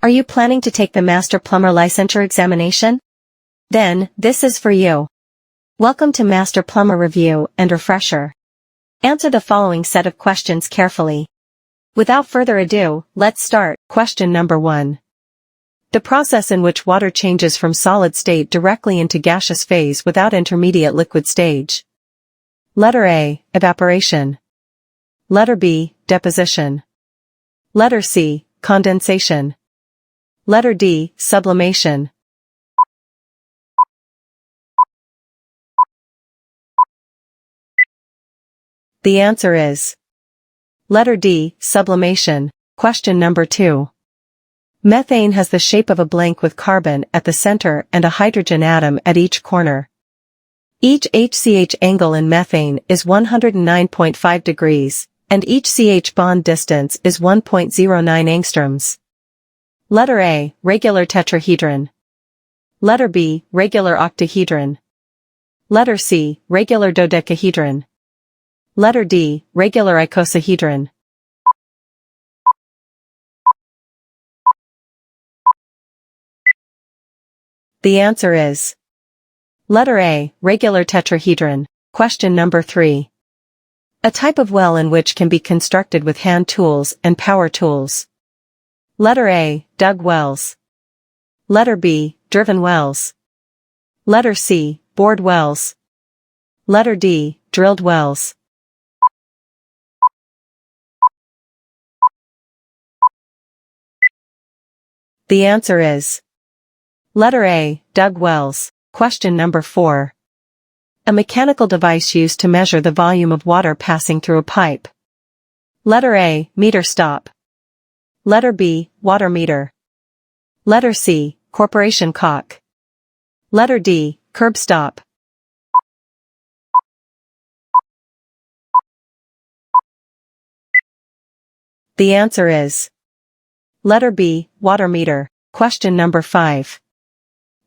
Are you planning to take the Master Plumber Licensure examination? Then, this is for you. Welcome to Master Plumber Review and Refresher. Answer the following set of questions carefully. Without further ado, let's start. Question number 1. The process in which water changes from solid state directly into gaseous phase without intermediate liquid stage. Letter A, evaporation. Letter B, deposition. Letter C, condensation. Letter D, sublimation. The answer is letter D, sublimation. Question number 2. Methane has the shape of a blank with carbon at the center and a hydrogen atom at each corner. Each HCH angle in methane is 109.5 degrees, and each CH bond distance is 1.09 angstroms. Letter A, regular tetrahedron. Letter B, regular octahedron. Letter C, regular dodecahedron. Letter D, regular icosahedron. The answer is letter A, regular tetrahedron. Question number 3. A type of well in which can be constructed with hand tools and power tools. Letter A, dug wells. Letter B, driven wells. Letter C, bored wells. Letter D, drilled wells. The answer is letter A, dug wells. Question number 4. A mechanical device used to measure the volume of water passing through a pipe. Letter A, meter stop. Letter B, water meter. Letter C, corporation cock. Letter D, curb stop. The answer is letter B, water meter. Question number 5.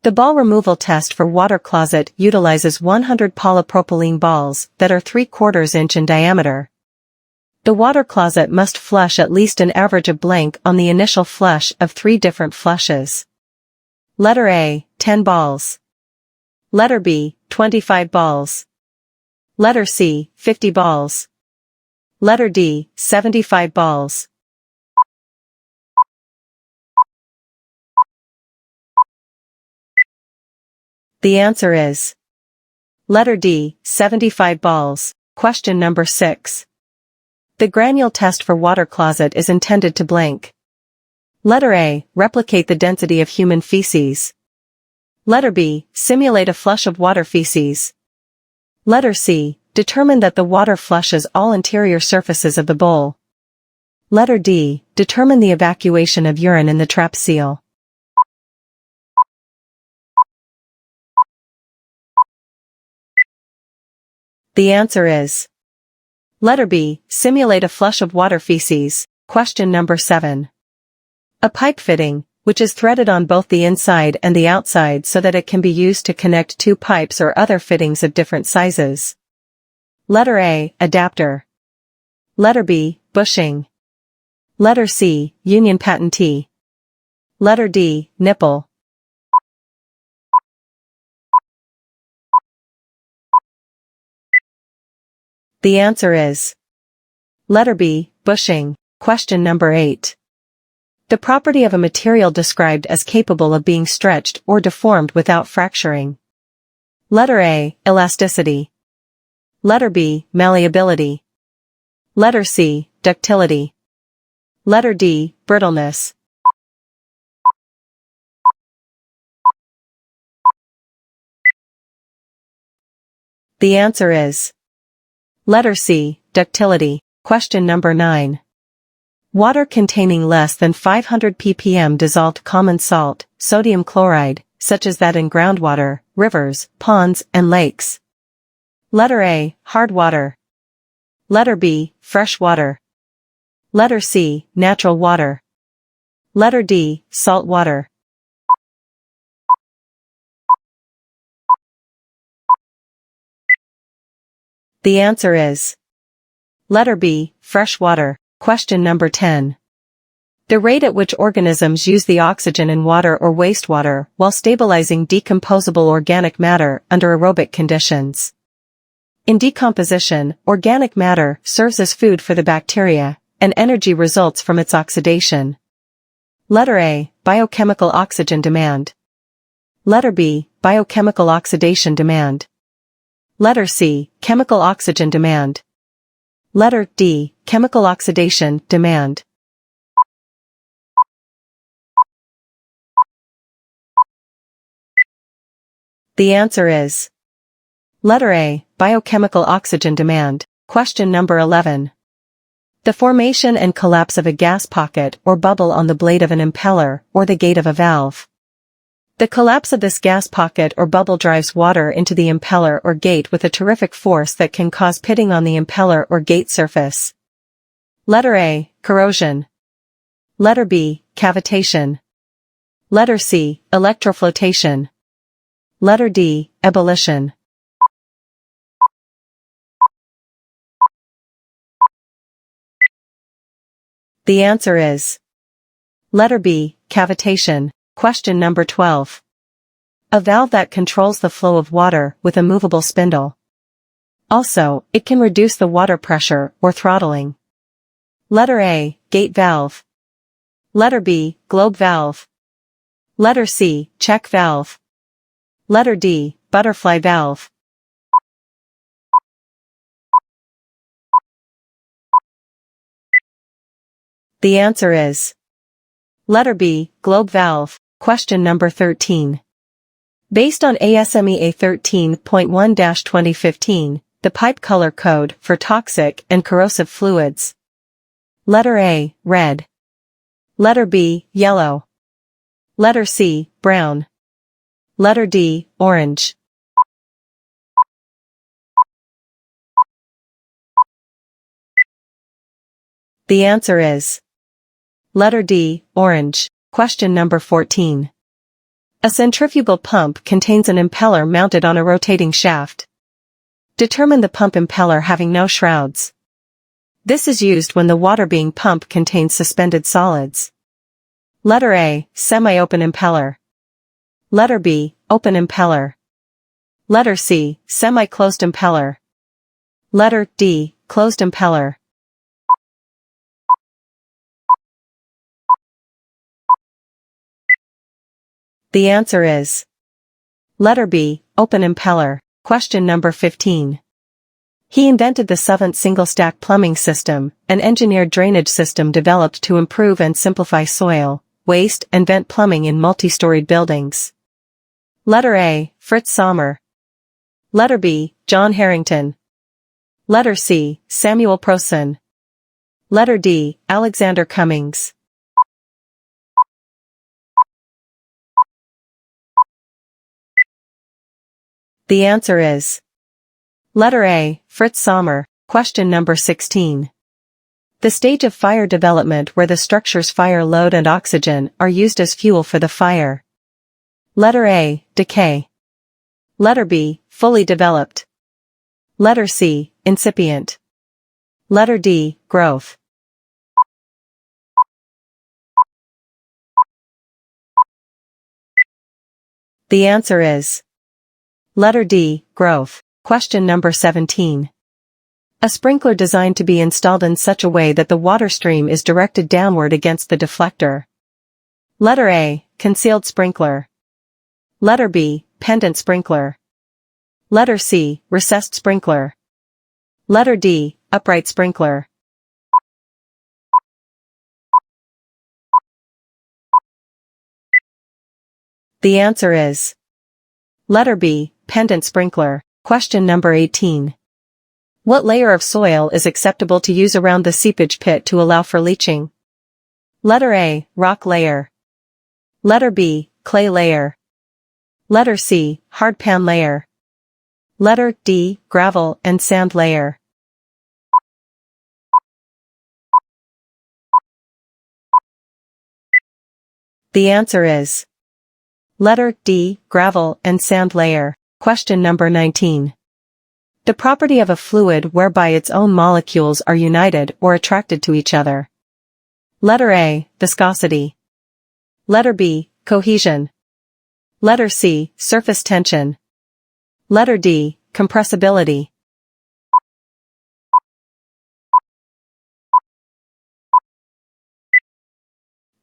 The ball removal test for water closet utilizes 100 polypropylene balls that are 3/4 inch in diameter. The water closet must flush at least an average of blank on the initial flush of 3 different flushes. Letter A, 10 balls. Letter B, 25 balls. Letter C, 50 balls. Letter D, 75 balls. The answer is letter D, 75 balls. Question number 6. The granule test for water closet is intended to blank. Letter A, replicate the density of human feces. Letter B, simulate a flush of water feces. Letter C, determine that the water flushes all interior surfaces of the bowl. Letter D, determine the evacuation of urine in the trap seal. The answer is letter B, simulate a flush of water feces. Question number 7. A pipe fitting, which is threaded on both the inside and the outside so that it can be used to connect 2 pipes or other fittings of different sizes. Letter A, adapter. Letter B, bushing. Letter C, union patentee. Letter D, nipple. The answer is letter B, bushing. Question number 8. The property of a material described as capable of being stretched or deformed without fracturing. Letter A, elasticity. Letter B, malleability. Letter C, ductility. Letter D, brittleness. The answer is letter C, ductility. Question number 9. Water containing less than 500 ppm dissolved common salt, sodium chloride, such as that in groundwater, rivers, ponds, and lakes. Letter A, hard water. Letter B, fresh water. Letter C, natural water. Letter D, salt water. The answer is letter B, fresh water. Question number 10. The rate at which organisms use the oxygen in water or wastewater while stabilizing decomposable organic matter under aerobic conditions. In decomposition, organic matter serves as food for the bacteria, and energy results from its oxidation. Letter A, biochemical oxygen demand. Letter B, biochemical oxidation demand. Letter C, chemical oxygen demand. Letter D, chemical oxidation demand. The answer is letter A, biochemical oxygen demand. Question number 11. The formation and collapse of a gas pocket or bubble on the blade of an impeller or the gate of a valve. The collapse of this gas pocket or bubble drives water into the impeller or gate with a terrific force that can cause pitting on the impeller or gate surface. Letter A, corrosion. Letter B, cavitation. Letter C, electroflotation. Letter D, ebullition. The answer is letter B, cavitation. Question number 12. A valve that controls the flow of water with a movable spindle. Also, it can reduce the water pressure or throttling. Letter A, gate valve. Letter B, globe valve. Letter C, check valve. Letter D, butterfly valve. The answer is letter B, globe valve. Question number 13. Based on ASME A13.1-2015, the pipe color code for toxic and corrosive fluids. Letter A, red. Letter B, yellow. Letter C, brown. Letter D, orange. The answer is letter D, orange. Question number 14. A centrifugal pump contains an impeller mounted on a rotating shaft. Determine the pump impeller having no shrouds. This is used when the water being pumped contains suspended solids. Letter A, semi-open impeller. Letter B, open impeller. Letter C, semi-closed impeller. Letter D, closed impeller. The answer is letter B, open impeller. Question number 15. He invented the Savant single-stack plumbing system, an engineered drainage system developed to improve and simplify soil, waste and vent plumbing in multi-storied buildings. Letter A, Fritz Sommer. Letter B, John Harrington. Letter C, Samuel Prosen. Letter D, Alexander Cummings. The answer is letter A, Fritz Sommer. Question number 16. The stage of fire development where the structure's fire load and oxygen are used as fuel for the fire. Letter A, decay. Letter B, fully developed. Letter C, incipient. Letter D, growth. The answer is letter D, growth. Question number 17. A sprinkler designed to be installed in such a way that the water stream is directed downward against the deflector. Letter A, concealed sprinkler. Letter B, pendant sprinkler. Letter C, recessed sprinkler. Letter D, upright sprinkler. The answer is letter B, pendant sprinkler. Question number 18. What layer of soil is acceptable to use around the seepage pit to allow for leaching? Letter A, rock layer. Letter B, clay layer. Letter C, hardpan layer. Letter D, gravel and sand layer. The answer is letter D, gravel and sand layer. Question number 19. The property of a fluid whereby its own molecules are united or attracted to each other. Letter A, viscosity. Letter B, cohesion. Letter C, surface tension. Letter D, compressibility.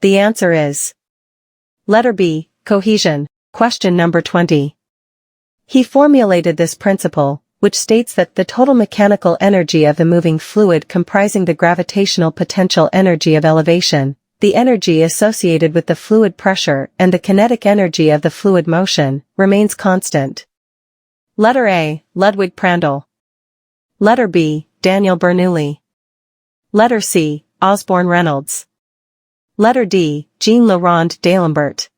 The answer is letter B, cohesion. Question number 20. He formulated this principle, which states that the total mechanical energy of the moving fluid comprising the gravitational potential energy of elevation, the energy associated with the fluid pressure and the kinetic energy of the fluid motion, remains constant. Letter A, Ludwig Prandtl. Letter B, Daniel Bernoulli. Letter C, Osborne Reynolds. Letter D, Jean-Laurent D'Alembert.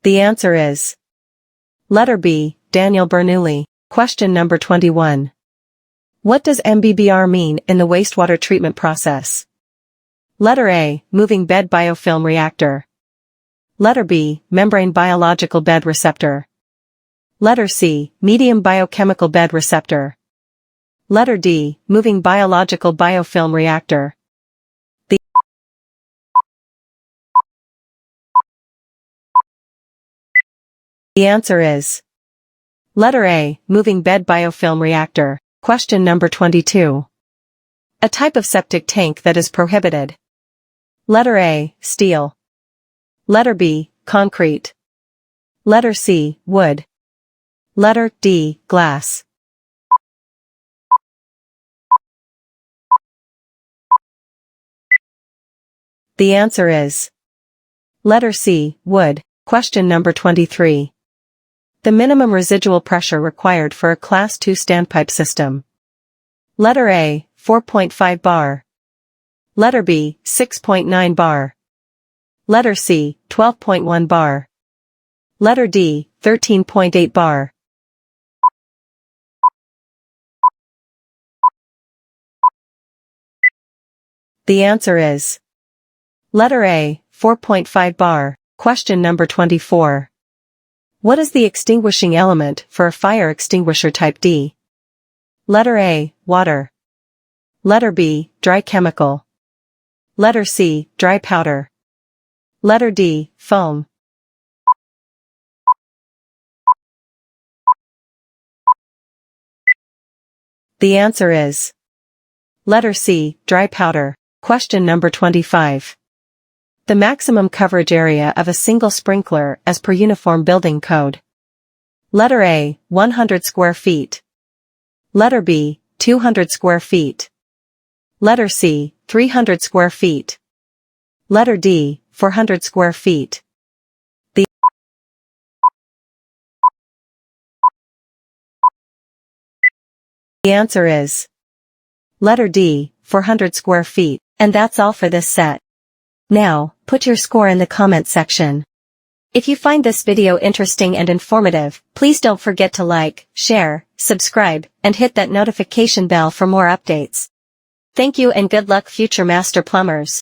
The answer is letter B, Daniel Bernoulli. Question number 21. What does MBBR mean in the wastewater treatment process? Letter A, moving bed biofilm reactor. Letter B, membrane biological bed receptor. Letter C, medium biochemical bed receptor. Letter D, moving biological biofilm reactor. The answer is letter A, moving bed biofilm reactor. Question number 22. A type of septic tank that is prohibited. Letter A, steel. Letter B, concrete. Letter C, wood. Letter D, glass. The answer is letter C, wood. Question number 23. The minimum residual pressure required for a Class II standpipe system. Letter A, 4.5 bar. Letter B, 6.9 bar. Letter C, 12.1 bar. Letter D, 13.8 bar. The answer is letter A, 4.5 bar. Question number 24. What is the extinguishing element for a fire extinguisher type D? Letter A, water. Letter B, dry chemical. Letter C, dry powder. Letter D, foam. The answer is letter C, dry powder. Question number 25. The maximum coverage area of a single sprinkler as per Uniform Building Code. Letter A, 100 square feet. Letter B, 200 square feet. Letter C, 300 square feet. Letter D, 400 square feet. The answer is letter D, 400 square feet. And that's all for this set. Now, put your score in the comment section. If you find this video interesting and informative, please don't forget to like, share, subscribe, and hit that notification bell for more updates. Thank you and good luck future master plumbers.